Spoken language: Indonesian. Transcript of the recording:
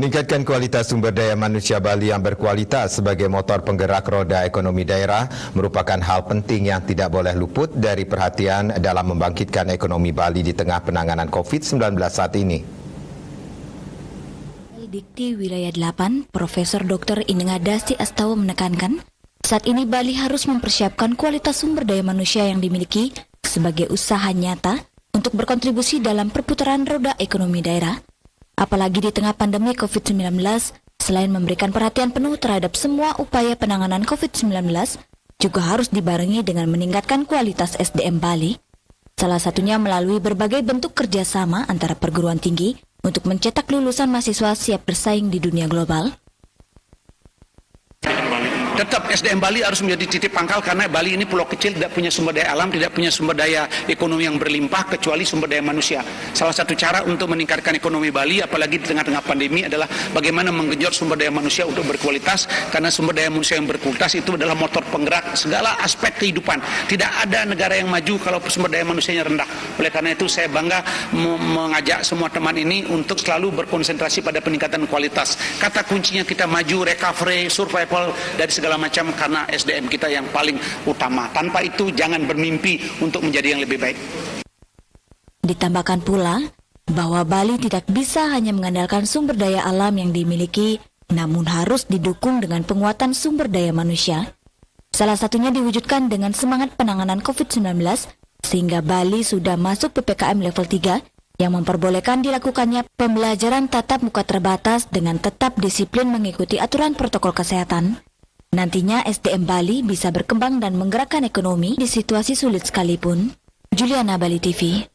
Meningkatkan kualitas sumber daya manusia Bali yang berkualitas sebagai motor penggerak roda ekonomi daerah merupakan hal penting yang tidak boleh luput dari perhatian dalam membangkitkan ekonomi Bali di tengah penanganan COVID-19 saat ini. Dikti Wilayah 8, Profesor Dr. Inenga Dasti Astawa menekankan, saat ini Bali harus mempersiapkan kualitas sumber daya manusia yang dimiliki sebagai usaha nyata untuk berkontribusi dalam perputaran roda ekonomi daerah. Apalagi di tengah pandemi COVID-19, selain memberikan perhatian penuh terhadap semua upaya penanganan COVID-19, juga harus dibarengi dengan meningkatkan kualitas SDM Bali. Salah satunya melalui berbagai bentuk kerjasama antara perguruan tinggi untuk mencetak lulusan mahasiswa siap bersaing di dunia global. Tetap SDM Bali harus menjadi titik pangkal karena Bali ini pulau kecil, tidak punya sumber daya alam, tidak punya sumber daya ekonomi yang berlimpah kecuali sumber daya manusia. Salah satu cara untuk meningkatkan ekonomi Bali apalagi di tengah-tengah pandemi adalah bagaimana menggenjot sumber daya manusia untuk berkualitas, karena sumber daya manusia yang berkualitas itu adalah motor penggerak segala aspek kehidupan. Tidak ada negara yang maju kalau sumber daya manusianya rendah. Oleh karena itu saya bangga mengajak semua teman ini untuk selalu berkonsentrasi pada peningkatan kualitas. Kata kuncinya kita maju, recovery, survival dari segala macam karena SDM kita yang paling utama. Tanpa itu jangan bermimpi untuk menjadi yang lebih baik. Ditambahkan pula bahwa Bali tidak bisa hanya mengandalkan sumber daya alam yang dimiliki, namun harus didukung dengan penguatan sumber daya manusia. Salah satunya diwujudkan dengan semangat penanganan COVID-19 sehingga Bali sudah masuk PPKM level 3 yang memperbolehkan dilakukannya pembelajaran tatap muka terbatas dengan tetap disiplin mengikuti aturan protokol kesehatan. Nantinya SDM Bali bisa berkembang dan menggerakkan ekonomi di situasi sulit sekalipun. Juliana, Bali TV.